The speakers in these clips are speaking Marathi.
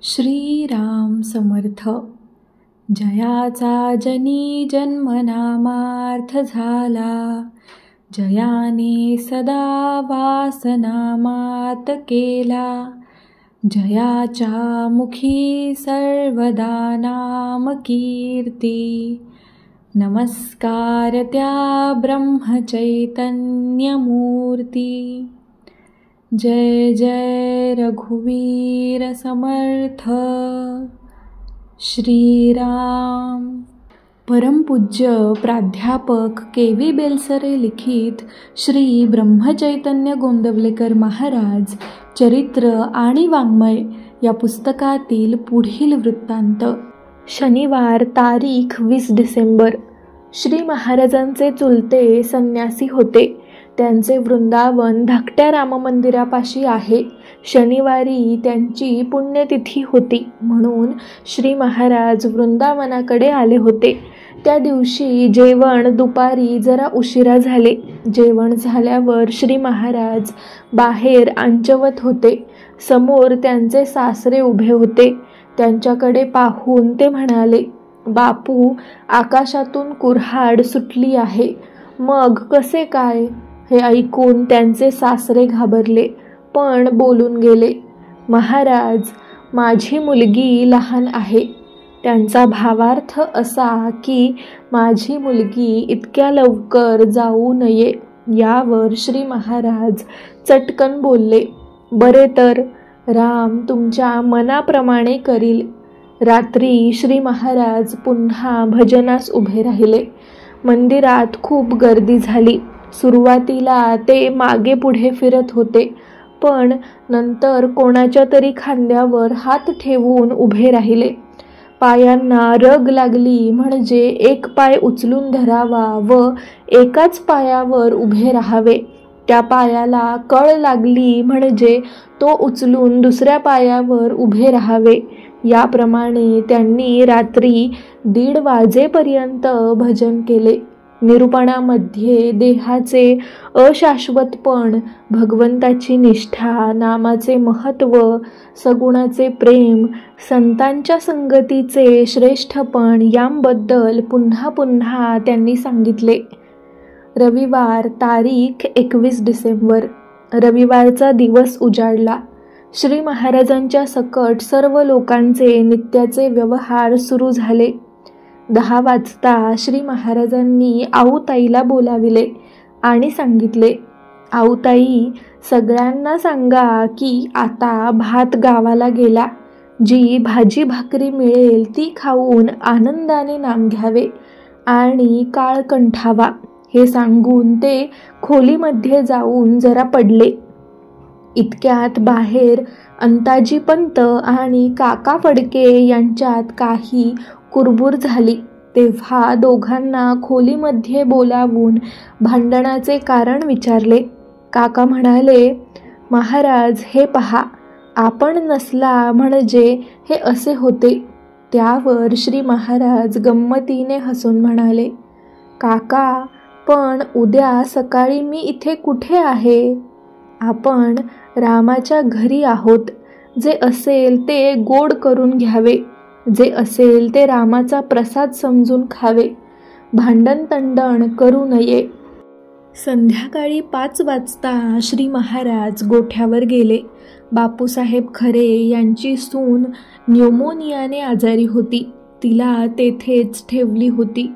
श्रीराम समर्थ. जयाचा जनी जन्मनामार्थ झाला, जयाने सदा वासनामात केला. जयाच्या मुखी सर्वदा नाम कीर्ती, नमस्कार त्या ब्रह्मचैतन्य मूर्ती. जय जय रघुवीर समर्थ. श्रीराम. परमपूज्य प्राध्यापक के.व्ही. बेलसरे लिखित श्री ब्रह्मचैतन्य गोंदवलेकर महाराज चरित्र आणि वाङ्मय या पुस्तकातील पुढील वृत्तांत. शनिवार तारीख 20 डिसेंबर. श्री महाराजांचे चुलते संन्यासी होते. त्यांचे वृंदावन धाकट्या राममंदिरापाशी आहे. शनिवारी त्यांची पुण्यतिथी होती म्हणून श्री महाराज वृंदावनाकडे आले होते. त्या दिवशी जेवण दुपारी जरा उशिरा झाले. जेवण झाल्यावर श्री महाराज बाहेर अंचवत होते. समोर त्यांचे सासरे उभे होते. त्यांच्याकडे पाहून ते म्हणाले, बापू, आकाशातून कुऱ्हाड सुटली आहे. मग कसे काय? हे ऐकून त्यांचे सासरे घाबरले पण बोलून गेले, महाराज, माझी मुलगी लहान आहे. त्यांचा भावार्थ असा की माझी मुलगी इतक्या लवकर जाऊ नये. यावर श्री महाराज चटकन बोलले, बरे तर, राम तुमच्या मनाप्रमाणे करील. रात्री श्री महाराज पुन्हा भजनास उभे राहिले. मंदिरात खूप गर्दी झाली. सुरुवातीला ते मागे पुढे फिरत होते, पण नंतर कोणाच्या तरी खांद्यावर हात ठेवून उभे राहिले. पायांना रग लागली म्हणजे एक पाय उचलून धरावा व एकाच पायावर उभे राहावे. त्या पायाला कळ लागली म्हणजे तो उचलून दुसऱ्या पायावर उभे राहावे. याप्रमाणे त्यांनी रात्री 1:30 वाजेपर्यंत भजन केले. निरूपणामध्ये देहाचे अशाश्वतपण, भगवंताची निष्ठा, नामाचे महत्त्व, सगुणाचे प्रेम, संतांच्या संगतीचे श्रेष्ठपण यांबद्दल पुन्हा पुन्हा त्यांनी सांगितले. रविवार तारीख 21 डिसेंबर. रविवारचा दिवस उजाडला. श्री महाराजांच्या सकट सर्व लोकांचे नित्याचे व्यवहार सुरू झाले. 10 वाजता श्री महाराजांनी आऊताईला बोलाविले आणि सांगितले, आऊताई, सगळ्यांना सांगा की आता भात गावाला गेला. जी भाजी भाकरी मिळेल ती खाऊन आनंदाने नाम घ्यावे आणि काळ कंठावा. हे सांगून ते खोलीमध्ये जाऊन जरा पडले. इतक्यात बाहेर अंताजी पंत आणि काका फडके यांच्यात काही कुरबुर झाली. तेव्हा दोघांना खोलीमध्ये बोलावून भांडणाचे कारण विचारले. काका म्हणाले, महाराज, हे पहा, आपण नसला म्हणजे हे असे होते. त्यावर श्री महाराज गंमतीने हसून म्हणाले, काका, पण उद्या सकाळी मी इथे कुठे आहे? आपण रामाच्या घरी आहोत. जे असेल ते गोड करून घ्यावे. जे असेल ते रामाचा प्रसाद समजून खावे. भांडण तंडण करू नये. संध्याकाळी 5 वाजता श्री महाराज गोठ्यावर गेले. बापूसाहेब खरे यांची सून न्यूमोनियाने आजारी होती. तिला तेथेच ठेवली होती.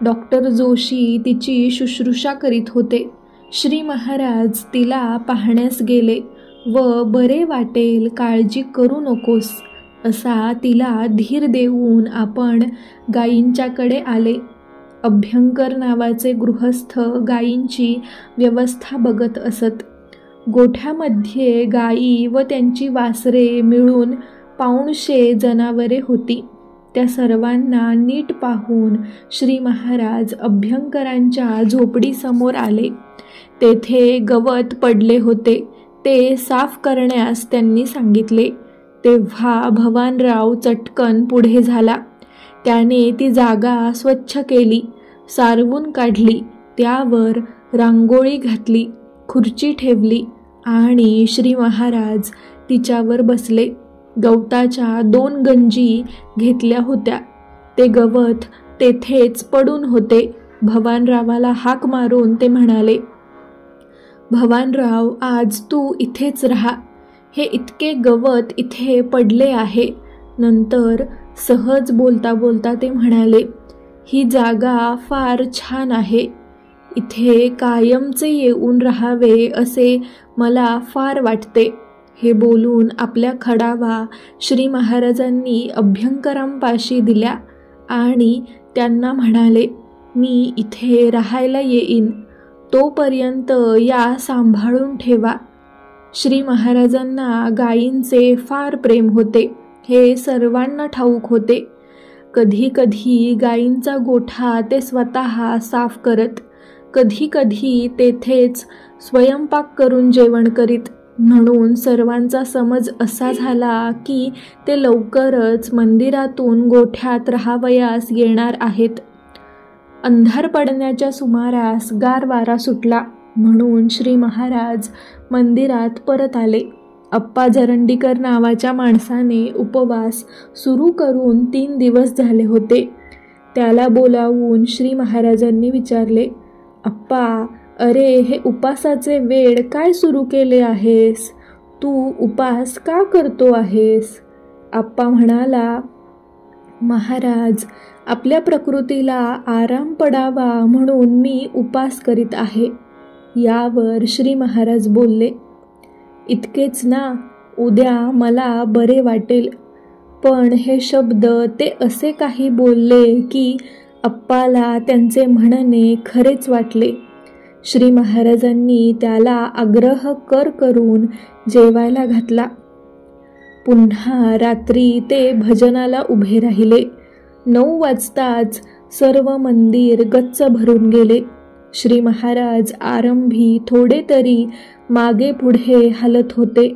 डॉक्टर जोशी तिची शुश्रूषा करीत होते. श्री महाराज तिला पाहण्यास गेले व बरे वाटेल, काळजी करू नकोस असा तिला धीर देऊन आपण गायींच्याकडे आले. अभ्यंकर नावाचे गृहस्थ गायींची व्यवस्था बघत असत. गोठ्यामध्ये गायी व त्यांची वासरे मिळून 500 जनावरे होती. त्या सर्वांना नीट पाहून श्री महाराज अभ्यंकरांच्या झोपडीसमोर आले. तेथे गवत पडले होते. ते साफ करण्यास त्यांनी सांगितले. तेव्हा भवानराव चटकन पुढे झाला. त्याने ती जागा स्वच्छ केली, सारवून काढली. त्यावर रांगोळी घातली, खुर्ची ठेवली आणि श्री महाराज तिच्यावर बसले. गवताच्या 2 गंजी घेतल्या होत्या. ते गवत तेथेच पडून होते. भवानरावाला हाक मारून ते म्हणाले, भवानराव, आज तू इथेच राहा. हे इतके गवत इथे पडले आहे. नंतर सहज बोलता बोलता ते म्हणाले, ही जागा फार छान आहे. इथे कायमचे येऊन राहावे असे मला फार वाटते. हे बोलून आपल्या खडावा श्री महाराजांनी अभ्यंकरांपाशी दिल्या आणि त्यांना म्हणाले, मी इथे राहायला येईन. तोपर्यंत या सांभाळून ठेवा. श्री महाराजांना गायींचे फार प्रेम होते. हे सर्वांना ठाऊक होते. कधी कधी गायींचा गोठा ते स्वतः साफ करत, कधी कधी तेथेच स्वयंपाक करून जेवण करीत. म्हणून सर्वांचा समज असा झाला की ते लवकरच मंदिरातून गोठ्यात राहावयास येणार आहेत. अंधार पडण्याच्या सुमारास गार वारा सुटला. म्हणून श्री महाराज मंदिरात परत आले. अप्पा जरंडीकर नावाच्या माणसाने उपवास सुरू करून 3 दिवस झाले होते. त्याला बोलावून श्री महाराजांनी विचारले, अप्पा, अरे हे उपासाचे वेळ काय सुरू केले आहेस? तू उपास का करतो आहेस? अप्पा म्हणाला, महाराज, आपल्या प्रकृतीला आराम पडावा म्हणून मी उपास करीत आहे. यावर श्री महाराज बोलले, इतकेच ना, उद्या मला बरे वाटेल. पण हे शब्द ते असे काही बोलले की अप्पाला त्यांचे म्हणणे खरेच वाटले. श्री महाराजांनी त्याला आग्रह करून जेवायला घातला. पुन्हा रात्री ते भजनाला उभे राहिले. 9 वाजताच सर्व मंदिर गच्च भरून गेले. श्री महाराज आरंभी थोडे तरी मागे पुढे हलत होते,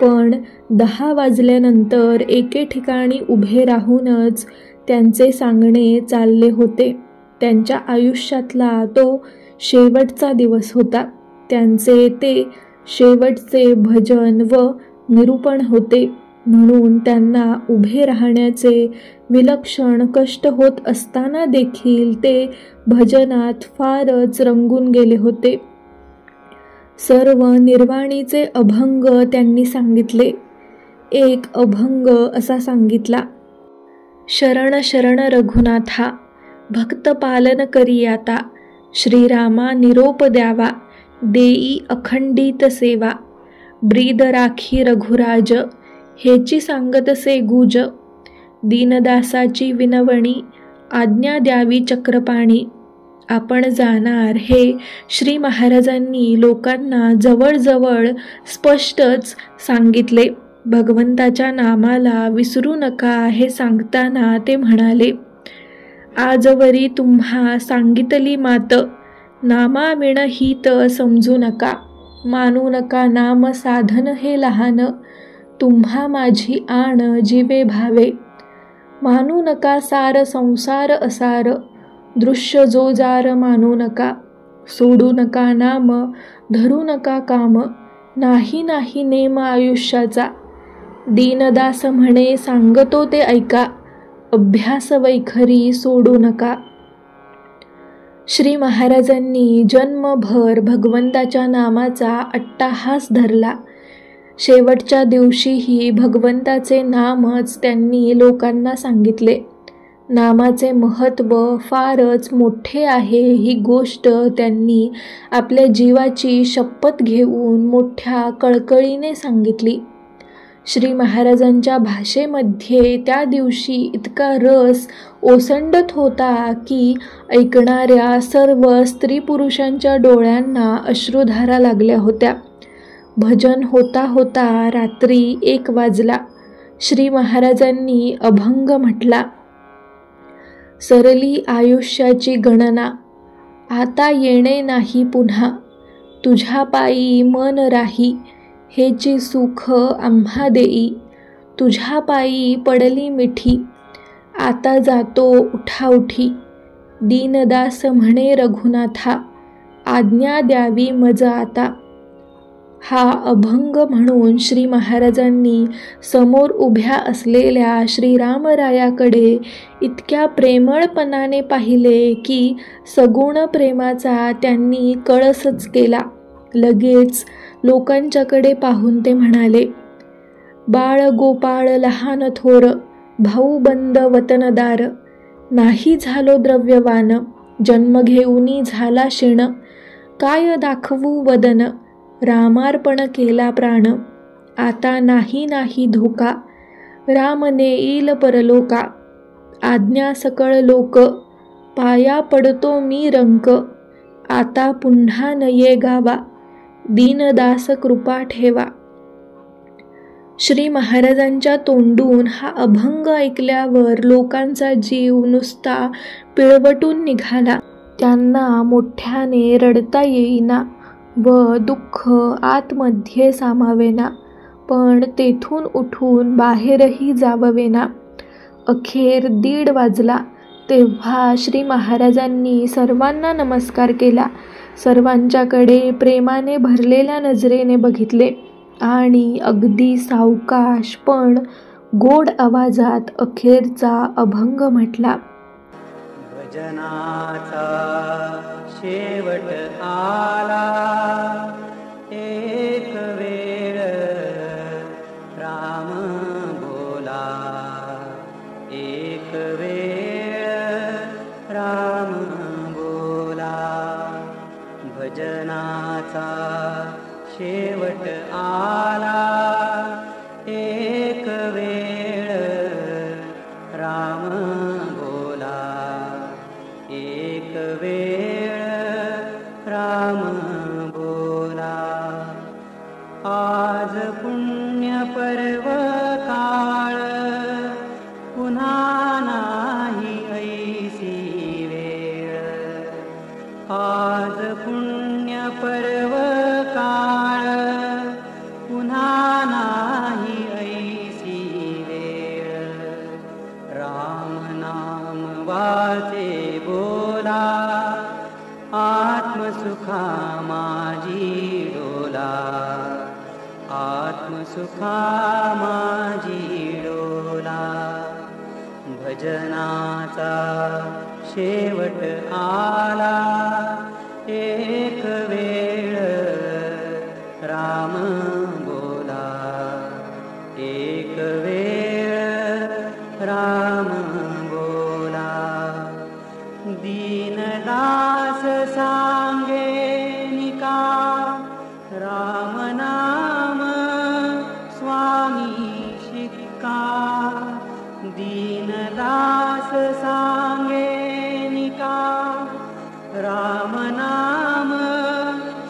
पण 10 वाजल्यानंतर एके ठिकाणी उभे राहूनच त्यांचे सांगणे चालले होते. त्यांच्या आयुष्यातला तो शेवटचा दिवस होता. त्यांचे ते शेवटचे भजन व निरूपण होते. म्हणून त्यांना उभे राहण्याचे विलक्षण कष्ट होत असताना देखील ते भजनात फारच रंगून गेले होते. सर्व निर्वाणीचे अभंग त्यांनी सांगितले. एक अभंग असा सांगितला, शरण शरण रघुनाथा, भक्त पालन करी आता, श्रीरामा निरोप द्यावा, देई अखंडित सेवा, ब्रीद राखी रघुराज, हेची सांगतसे गुज, दीनदासाची विनवणी, आज्ञा द्यावी चक्रपाणी. आपण जाणार हे श्री महाराजांनी लोकांना जवळजवळ स्पष्टच सांगितले. भगवंताच्या नामाला विसरू नका हे सांगताना ते म्हणाले, आजवरी तुम्हा सांगितली मात, नामाविण हित समजू नका, मानू नका नाम साधन हे लहान, तुम्हा माझी आण जीवे भावे, मानू नका सार संसार असार, दृश्य जो जार मानू नका, सोडू नका नाम धरू नका काम, नाही नाही नेम आयुष्याचा, दीनदास म्हणे सांगतो ते ऐका, अभ्यास वैखरी सोडू नका. श्री महाराजांनी जन्मभर भगवंताच्या नामाचा अट्टाहास धरला. शेवटच्या दिवशीही भगवंताचे नामच त्यांनी लोकांना सांगितले. नामाचे महत्त्व फारच मोठे आहे ही गोष्ट त्यांनी आपल्या जीवाची शपथ घेऊन मोठ्या कळकळीने सांगितली. श्री महाराजांच्या भाषेमध्ये त्या दिवशी इतका रस ओसंडत होता की ऐकणाऱ्या सर्व स्त्री पुरुषांच्या डोळ्यांना अश्रुधारा लागल्या होत्या. भजन होता होता रात्री 1 वाजला. श्री महाराजांनी अभंग म्हटला, सरली आयुष्याची गणना, आता येणे नाही पुन्हा, तुझ्या पायी मन राही, हेची सुख आम्हा देई, तुझ्या पायी पडली मिठी, आता जातो उठाउठी, दीनदास म्हणे रघुनाथा, आज्ञा द्यावी मज आता. हा अभंग म्हणून श्री महाराजांनी समोर उभ्या असलेल्या श्रीरामरायाकडे इतक्या प्रेमळपणाने पाहिले की सगुण प्रेमाचा त्यांनी कळसच केला. लगेच लोकांच्याकडे पाहून ते म्हणाले, बाळ गोपाळ लहान थोर, भाऊबंद वतनदार, नाही झालो द्रव्यवान, जन्म घेऊनी झाला शिण, काय दाखवू वदन, रामार्पण केला प्राण, आता नाही नाही धोका, रामने येईल परलोका, आज्ञा सकळ लोक, पाया पडतो मी रंक, आता पुन्हा नये गावा, दीनदास कृपा ठेवा. श्री महाराजांच्या तोंडून हा अभंग ऐकल्यावर लोकांचा जीव नुसता पिळवटून निघाला. त्यांना मोठ्याने रडता येईना व दुःख आतमध्ये सामावेना, पण तेथून उठून बाहेरही जाववेना. अखेर 1:30 वाजला तेव्हा श्री महाराजांनी सर्वांना नमस्कार केला. सर्वांच्याकडे प्रेमाने भरलेल्या नजरेने बघितले आणि अगदी सावकाश पण गोड आवाजात अखेरचा अभंग म्हटला. भजनाचा शेवट आला, एक वेळ राम बोला, एक वेळ राम बोला. भजनाचा शेवट आला, एक वेळ राम बोला, एक वेळ राम बोला. आज पुण्य पर्व काळ, पुन्हा नाही ऐसी वेळ. आज पुण्य पर्व काळ, पुन्हा नाही ऐसी वेळ. राम नाम वाचे बोला, आत्मसुखा माझी डोला, आत्मसुखा माझी डोला. भजनाचा शेवट आला, एक वेळ राम बोला, एक वेळ राम बोला. दीनदास सांगे निका, राम नाम स्वामी शिक्का. दीनदास सांगे निका, राम नाम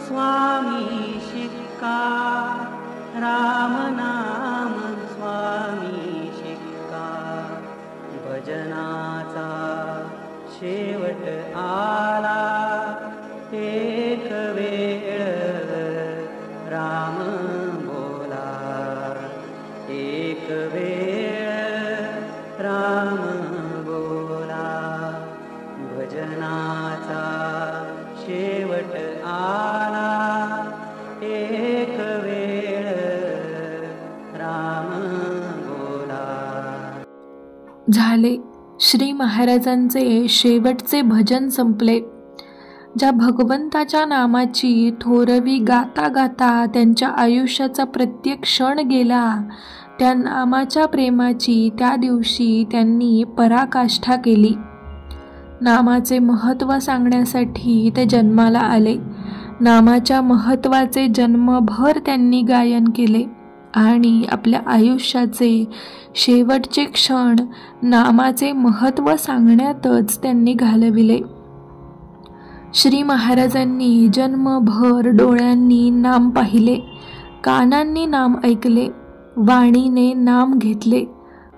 स्वामी शिक्का, राम नाम स्वामी शिक्का. भजनाचा शेवट आला, एक वेळ राम बोला, एक वेळ राम बोला. भजनाचा शेवट आला, एक वेळ राम बोला. झाले. श्री महाराजांचे शेवटचे भजन संपले. ज्या भगवंताच्या नामाची थोरवी गाता गाता त्यांच्या आयुष्याचा प्रत्येक क्षण गेला, त्या नामाच्या प्रेमाची त्या दिवशी त्यांनी पराकाष्ठा केली. नामाचे महत्त्व सांगण्यासाठी ते जन्माला आले. नामाच्या महत्त्वाचे जन्मभर त्यांनी गायन केले आणि आपल्या आयुष्याचे शेवटचे क्षण नामाचे महत्त्व सांगण्यातच त्यांनी घालविले. श्री महाराजांनी जन्मभर डोळ्यांनी नाम पाहिले, कानांनी नाम ऐकले, वाणीने नाम घेतले,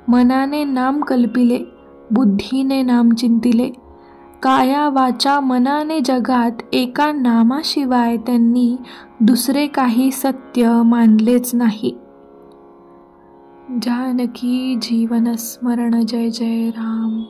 मनाने नाम कल्पिले, बुद्धीने नाम चिंतिले. काया वाचा मनाने जगात एका नामाशिवाय त्यांनी दुसरे काही सत्य मानलेच नाही. जानकी जीवन स्मरण. जय जय राम.